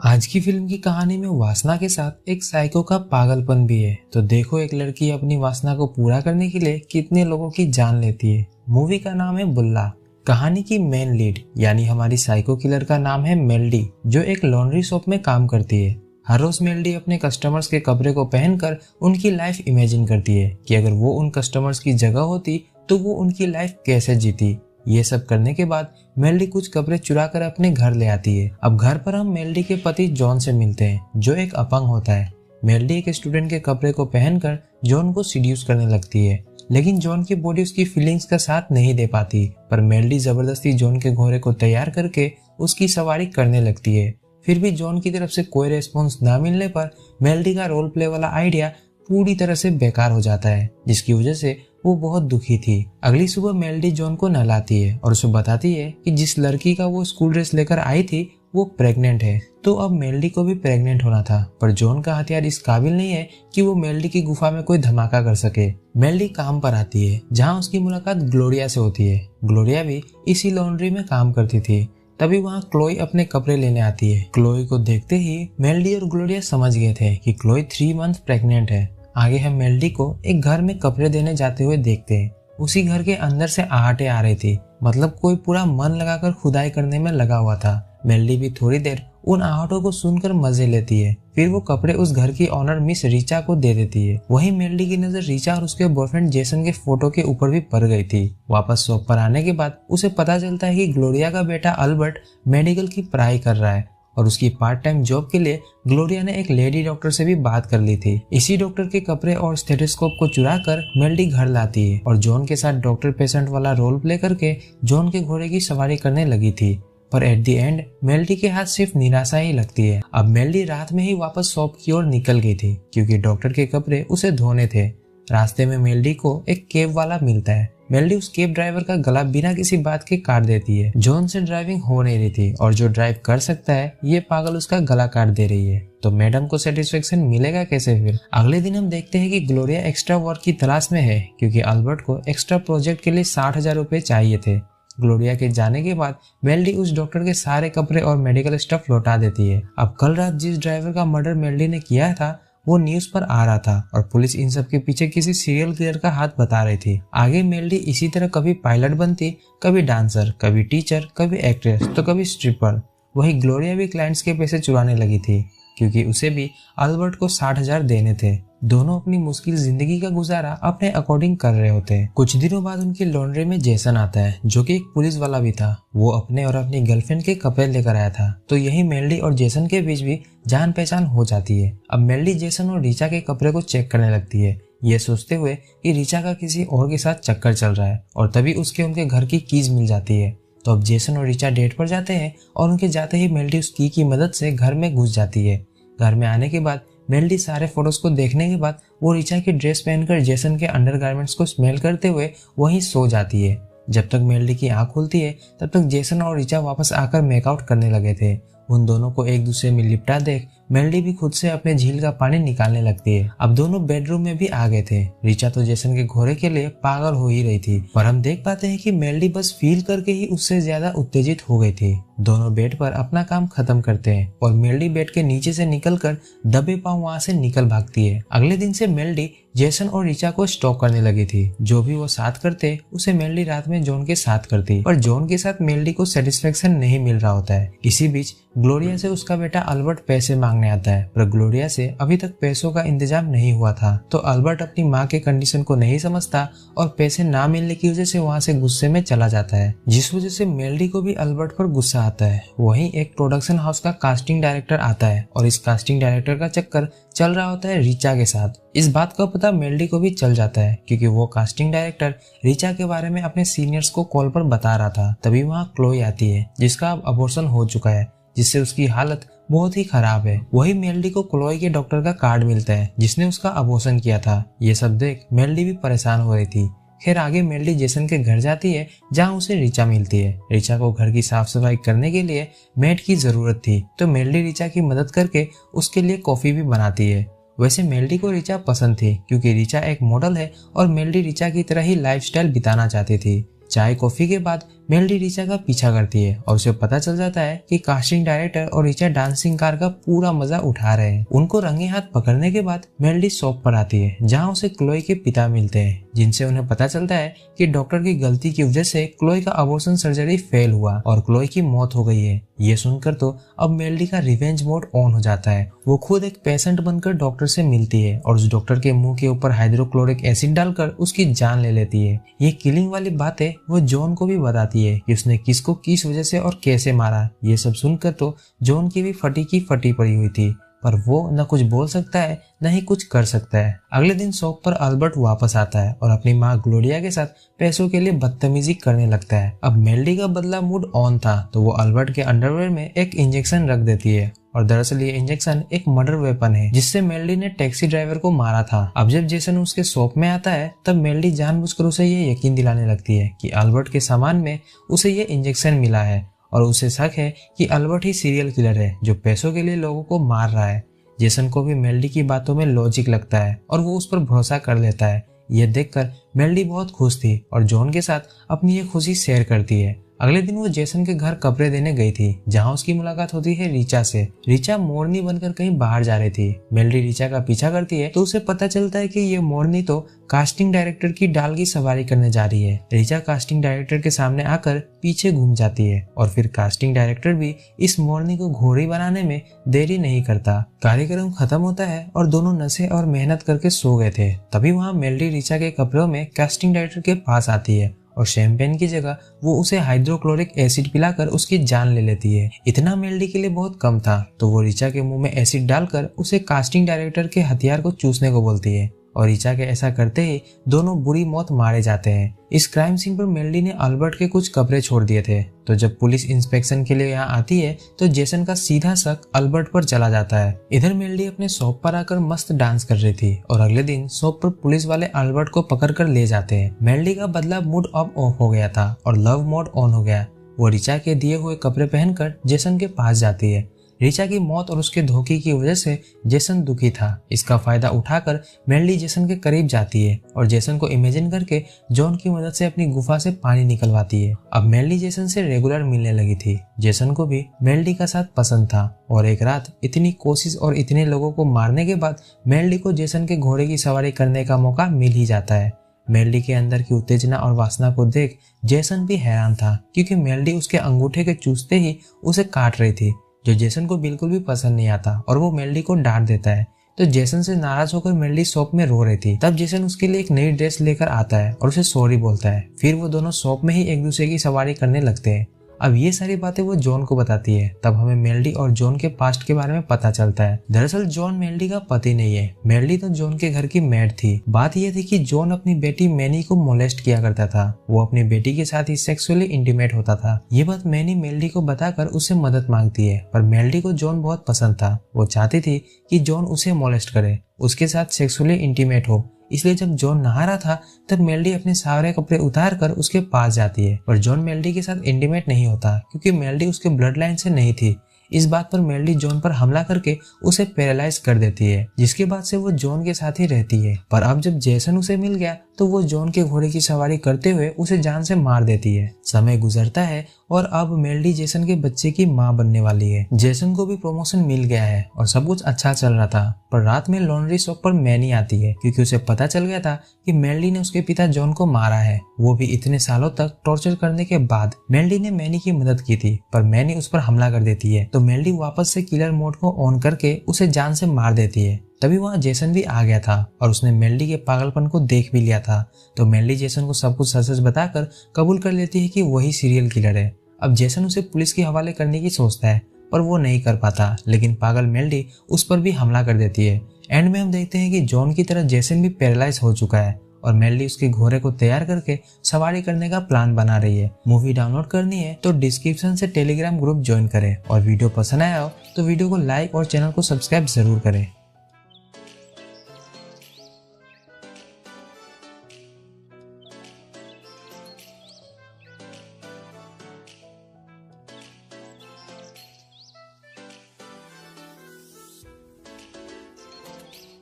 आज की फिल्म की कहानी में वासना के साथ एक साइको का पागलपन भी है। तो देखो एक लड़की अपनी वासना को पूरा करने के लिए कितने लोगों की जान लेती है। मूवी का नाम है बुल्ला। कहानी की मेन लीड यानी हमारी साइको किलर का नाम है मेलडी, जो एक लॉन्ड्री शॉप में काम करती है। हर रोज मेलडी अपने कस्टमर्स के कपड़े को पहनकर उनकी लाइफ इमेजिन करती है कि अगर वो उन कस्टमर्स की जगह होती तो वो उनकी लाइफ कैसे जीती। ये सब करने के बाद मेलडी कुछ कपड़े चुरा कर अपने घर ले आती है। अब घर पर हम मेलडी के पति जॉन से मिलते हैं, जो एक अपंग होता है। मेलडी एक स्टूडेंट के कपड़े को पहनकर जॉन को सीड्यूस करने लगती है, लेकिन जॉन की बॉडी उसकी फीलिंग्स का साथ नहीं दे पाती। पर मेलडी जबरदस्ती जॉन के घोड़े को तैयार करके उसकी सवारी करने लगती है। फिर भी जॉन की तरफ से कोई रेस्पॉन्स न मिलने पर मेलडी का रोल प्ले वाला आइडिया पूरी तरह से बेकार हो जाता है, जिसकी वजह से वो बहुत दुखी थी। अगली सुबह मेलडी जॉन को नहलाती है और उसे बताती है कि जिस लड़की का वो स्कूल ड्रेस लेकर आई थी वो प्रेग्नेंट है। तो अब मेलडी को भी प्रेग्नेंट होना था, पर जॉन का हथियार इस काबिल नहीं है कि वो मेलडी की गुफा में कोई धमाका कर सके। मेलडी काम पर आती है, जहाँ उसकी मुलाकात ग्लोरिया से होती है। ग्लोरिया भी इसी लॉन्ड्री में काम करती थी। तभी वहाँ क्लोई अपने कपड़े लेने आती है। क्लोई को देखते ही मेलडी और ग्लोरिया समझ गए थे कि क्लोई 3 मंथ प्रेग्नेंट है। आगे हम मेलडी को एक घर में कपड़े देने जाते हुए देखते हैं। उसी घर के अंदर से आहटें आ रही थी, मतलब कोई पूरा मन लगाकर खुदाई करने में लगा हुआ था। मेलडी भी थोड़ी देर उन आहटों को सुनकर मजे लेती है। फिर वो कपड़े उस घर की ऑनर मिस रिचा को दे देती है। वहीं मेलडी की नजर रिचा और उसके बॉयफ्रेंड जेसन के फोटो के ऊपर भी पड़ गई थी। वापस शॉप पर आने के बाद उसे पता चलता है कि ग्लोरिया का बेटा अल्बर्ट मेडिकल की पढ़ाई कर रहा है और उसकी पार्ट टाइम जॉब के लिए ग्लोरिया ने एक लेडी डॉक्टर से भी बात कर ली थी। इसी डॉक्टर के कपड़े और स्टेथोस्कोप को चुरा कर मेलडी घर लाती है और जॉन के साथ डॉक्टर पेशेंट वाला रोल प्ले करके जॉन के घोड़े की सवारी करने लगी थी। पर एट द एंड मेलडी के हाथ सिर्फ निराशा ही लगती है। अब मेलडी रात में ही वापस शॉप की ओर निकल गई थी, क्योंकि डॉक्टर के कपड़े उसे धोने थे। रास्ते में मेलडी को एक कैब वाला मिलता है। मेलडी उस कैब ड्राइवर का गला बिना किसी बात के काट देती है। जॉन से ड्राइविंग हो नहीं रही थी और जो ड्राइव कर सकता है ये पागल उसका गला काट दे रही है। तो मैडम को सेटिस्फेक्शन मिलेगा कैसे? फिर अगले दिन हम देखते हैं कि ग्लोरिया एक्स्ट्रा वर्क की तलाश में है, क्योंकि अल्बर्ट को एक्स्ट्रा प्रोजेक्ट के लिए 60,000 रुपए चाहिए थे। ग्लोरिया के जाने के बाद मेलडी उस डॉक्टर के सारे कपड़े और मेडिकल स्टफ लौटा देती है। अब कल रात जिस ड्राइवर का मर्डर मेलडी ने किया था वो न्यूज पर आ रहा था और पुलिस इन सब के पीछे किसी सीरियल किलर का हाथ बता रही थी। आगे मेलडी इसी तरह कभी पायलट बनती, कभी डांसर, कभी टीचर, कभी एक्ट्रेस, तो कभी स्ट्रिपर। वही ग्लोरिया भी क्लाइंट्स के पैसे चुराने लगी थी, क्योंकि उसे भी अल्बर्ट को 60,000 देने थे। दोनों अपनी मुश्किल जिंदगी का गुजारा अपने अकॉर्डिंग कर रहे होते हैं। कुछ दिनों बाद उनकी लॉन्ड्री में जेसन आता है, जो कि एक पुलिस वाला भी था। वो अपने और अपनी गर्लफ्रेंड के कपड़े लेकर आया था। तो यही मेलडी और जेसन के बीच भी जान पहचान हो जाती है। अब मेलडी जेसन और रिचा के कपड़े को चेक करने लगती है, ये सोचते हुए कि रिचा का किसी और के साथ चक्कर चल रहा है। और तभी उसके उनके घर की कीज मिल जाती है। तो अब जेसन और रिचा डेट पर जाते हैं और उनके जाते ही मेलडी उस की मदद से घर में घुस जाती है। घर में आने के बाद मेलडी सारे फोटोज को देखने के बाद वो रिचा की ड्रेस पहनकर जेसन के अंडरगारमेंट्स को स्मेल करते हुए वहीं सो जाती है। जब तक मेलडी की आंख खुलती है तब तक जेसन और रिचा वापस आकर मेकआउट करने लगे थे। उन दोनों को एक दूसरे में लिपटा देख मेलडी भी खुद से अपने झील का पानी निकालने लगती है। अब दोनों बेडरूम में भी आ गए थे। रिचा तो जेसन के घोड़े के लिए पागल हो ही रही थी, पर हम देख पाते हैं कि मेलडी बस फील करके ही उससे ज्यादा उत्तेजित हो गई थी। दोनों बेड पर अपना काम खत्म करते हैं और मेलडी बेड के नीचे से निकलकर दबे पांव वहां से निकल भागती है। अगले दिन से मेलडी जेसन और रिचा को स्टॉक करने लगी थी। जो भी वो साथ करते उसे मेलडी रात में जॉन के साथ करती, पर जॉन के साथ मेलडी को सेटिस्फेक्शन नहीं मिल रहा होता है। इसी बीच ग्लोरिया से उसका बेटा अल्बर्ट पैसे मांगने आता है, पर ग्लोरिया से अभी तक पैसों का इंतजाम नहीं हुआ था। तो अल्बर्ट अपनी माँ के कंडीशन को नहीं समझता और पैसे ना मिलने की वजह से वहाँ से गुस्से में चला जाता है, जिस वजह से मेलडी को भी अल्बर्ट पर गुस्सा आता है। वहीं एक प्रोडक्शन हाउस का कास्टिंग डायरेक्टर आता है और इस कास्टिंग डायरेक्टर का चक्कर चल रहा होता है रिचा के साथ। इस बात का पता मेलडी को भी चल जाता है, क्योंकि वो कास्टिंग डायरेक्टर रिचा के बारे में अपने सीनियर्स को कॉल पर बता रहा था। तभी वहाँ क्लोई आती है, जिसका अब अबॉर्शन हो चुका है, जिससे उसकी हालत बहुत ही खराब है। वही मेलडी को क्लोई के डॉक्टर का कार्ड मिलता है, जिसने उसका अबॉर्शन किया था। ये सब देख मेलडी भी परेशान हो रही थी। खैर आगे मेलडी जेसन के घर जाती है, जहाँ उसे रिचा मिलती है। रिचा को घर की साफ सफाई करने के लिए मेड की जरूरत थी, तो मेलडी रिचा की मदद करके उसके लिए कॉफी भी बनाती है। वैसे मेलडी को रिचा पसंद थी, क्योंकि रिचा एक मॉडल है और मेलडी रिचा की तरह ही लाइफस्टाइल बिताना चाहती थी। चाय कॉफी के बाद मेलडी रिचा का पीछा करती है और उसे पता चल जाता है कि कास्टिंग डायरेक्टर और रिचा डांसिंग कार का पूरा मजा उठा रहे हैं। उनको रंगे हाथ पकड़ने के बाद मेलडी शॉप पर आती है जहां उसे क्लोई के पिता मिलते हैं, जिनसे उन्हें पता चलता है कि डॉक्टर की गलती की वजह से क्लोई का अबॉर्शन सर्जरी फेल हुआ और क्लोई की मौत हो गई है। ये सुनकर तो अब मेलडी का रिवेंज मोड ऑन हो जाता है। वो खुद एक पेशेंट बनकर डॉक्टर से मिलती है और उस डॉक्टर के मुंह के ऊपर हाइड्रोक्लोरिक एसिड डालकर उसकी जान ले लेती है। ये किलिंग वाली बातें वो जॉन को भी बताती है कि उसने किसको किस वजह से और कैसे मारा। ये सब सुनकर तो जॉन की भी फटी की फटी पड़ी हुई थी, पर वो न कुछ बोल सकता है न ही कुछ कर सकता है। अगले दिन शॉप पर अल्बर्ट वापस आता है और अपनी माँ ग्लोरिया के साथ पैसों के लिए बदतमीजी करने लगता है। अब मेलडी का बदला मूड ऑन था तो वो अल्बर्ट के अंडरवेयर में एक इंजेक्शन रख देती है और दरअसल ये इंजेक्शन एक मर्डर वेपन है जिससे मेलडी ने टैक्सी ड्राइवर को मारा था। अब जब जेसन उसके शॉप में आता है तब मेलडी जानबूझकर उसे ये यकीन दिलाने लगती है कि अल्बर्ट के सामान में उसे ये इंजेक्शन मिला है और उसे शक है कि अल्बर्ट ही सीरियल किलर है जो पैसों के लिए लोगों को मार रहा है। जेसन को भी मेलडी की बातों में लॉजिक लगता है और वो उस पर भरोसा कर लेता है। यह देखकर मेलडी बहुत खुश थी और जॉन के साथ अपनी ये खुशी शेयर करती है। अगले दिन वो जेसन के घर कपड़े देने गई थी जहां उसकी मुलाकात होती है रिचा से। रिचा मोरनी बनकर कहीं बाहर जा रही थी। मेलडी रिचा का पीछा करती है तो उसे पता चलता है कि ये मोरनी तो कास्टिंग डायरेक्टर की डाल की सवारी करने जा रही है। रिचा कास्टिंग डायरेक्टर के सामने आकर पीछे घूम जाती है और फिर कास्टिंग डायरेक्टर भी इस मोरनी को घोड़ी बनाने में देरी नहीं करता। कार्यक्रम खत्म होता है और दोनों नशे और मेहनत करके सो गए थे। तभी वहाँ मेलडी रिचा के कपड़ों में कास्टिंग डायरेक्टर के पास आती है और शैंपेन की जगह वो उसे हाइड्रोक्लोरिक एसिड पिलाकर उसकी जान ले लेती है। इतना मेलडी के लिए बहुत कम था तो वो रिचा के मुंह में एसिड डालकर उसे कास्टिंग डायरेक्टर के हथियार को चूसने को बोलती है और रिचा के ऐसा करते ही दोनों बुरी मौत मारे जाते हैं। इस क्राइम सीन पर मेलडी ने अल्बर्ट के कुछ कपड़े छोड़ दिए थे तो जब पुलिस इंस्पेक्शन के लिए यहाँ आती है तो जेसन का सीधा शक अल्बर्ट पर चला जाता है। इधर मेलडी अपने शॉप पर आकर मस्त डांस कर रही थी और अगले दिन शॉप पर पुलिस वाले अल्बर्ट को पकड़ कर ले जाते हैं। मेलडी का बदला मूड अब ऑफ हो गया था और लव मोड ऑन हो गया। वो रिचा के दिए हुए कपड़े पहनकर जेसन के पास जाती है। रिचा की मौत और उसके धोखे की वजह से जेसन दुखी था। इसका फायदा उठाकर मेलडी जेसन के करीब जाती है और जेसन को इमेजिन करके जॉन की मदद से अपनी गुफा से पानी निकलवाती है। अब मेलडी जेसन से रेगुलर मिलने लगी थी। जेसन को भी मेलडी का साथ पसंद था और एक रात इतनी कोशिश और इतने लोगों को मारने के बाद मेलडी को जेसन के घोड़े की सवारी करने का मौका मिल ही जाता है। मेलडी के अंदर की उत्तेजना और वासना को देख जेसन भी हैरान था क्योंकि मेलडी उसके अंगूठे के चूसते ही उसे काट रही थी जो जेसन को बिल्कुल भी पसंद नहीं आता और वो मेलडी को डांट देता है। तो जेसन से नाराज होकर मेलडी शॉप में रो रही थी। तब जेसन उसके लिए एक नई ड्रेस लेकर आता है और उसे सॉरी बोलता है। फिर वो दोनों शॉप में ही एक दूसरे की सवारी करने लगते हैं। अब ये सारी बातें वो जॉन को बताती है। तब हमें मेलडी और जॉन के पास्ट के बारे में पता चलता है। दरअसल जॉन मेलडी का पति नहीं है। मेलडी तो जॉन के घर की मेड थी। बात यह थी कि जॉन अपनी बेटी मैनी को मोलेस्ट किया करता था। वो अपनी बेटी के साथ ही सेक्सुअली इंटीमेट होता था। ये बात मैनी मेलडी को बताकर उससे मदद मांगती है, पर मेलडी को जॉन बहुत पसंद था। वो चाहती थी कि जॉन उसे मोलेस्ट करे, उसके साथ सेक्सुअली इंटीमेट हो। इसलिए जब जॉन नहा रहा था तब मेलडी अपने सारे कपड़े उतार कर उसके पास जाती है, पर जॉन मेलडी के साथ इंटीमेट नहीं होता क्योंकि मेलडी उसके ब्लड लाइन से नहीं थी। इस बात पर मेलडी जॉन पर हमला करके उसे पैरालाइज कर देती है, जिसके बाद से वो जॉन के साथ ही रहती है। पर अब जब जेसन उसे मिल गया तो वो जॉन के घोड़े की सवारी करते हुए उसे जान से मार देती है। समय गुजरता है और अब मेलडी जेसन के बच्चे की माँ बनने वाली है। जेसन को भी प्रमोशन मिल गया है और सब कुछ अच्छा चल रहा था, पर रात में लॉन्ड्री शॉप पर मैनी आती है क्योंकि उसे पता चल गया था कि मेलडी ने उसके पिता जॉन को मारा है, वो भी इतने सालों तक टॉर्चर करने के बाद। मेलडी ने मैनी की मदद की थी पर मैनी उस पर हमला कर देती है तो मेलडी वापस से किलर मोड को ऑन करके उसे जान से मार देती है। तभी वहाँ जेसन भी आ गया था और उसने मेलडी के पागलपन को देख भी लिया था। तो मेलडी जेसन को सब कुछ सच सच बताकर कबूल कर लेती है कि वही सीरियल किलर है। अब जेसन उसे पुलिस के हवाले करने की सोचता है पर वो नहीं कर पाता, लेकिन पागल मेलडी उस पर भी हमला कर देती है। एंड में हम देखते हैं कि जॉन की तरह जेसन भी पैरालाइज हो चुका है और मेलडी उसके घोड़े को तैयार करके सवारी करने का प्लान बना रही है। मूवी डाउनलोड करनी है तो डिस्क्रिप्शन से टेलीग्राम ग्रुप ज्वाइन करें और वीडियो पसंद आया हो तो वीडियो को लाइक और चैनल को सब्सक्राइब जरूर करें।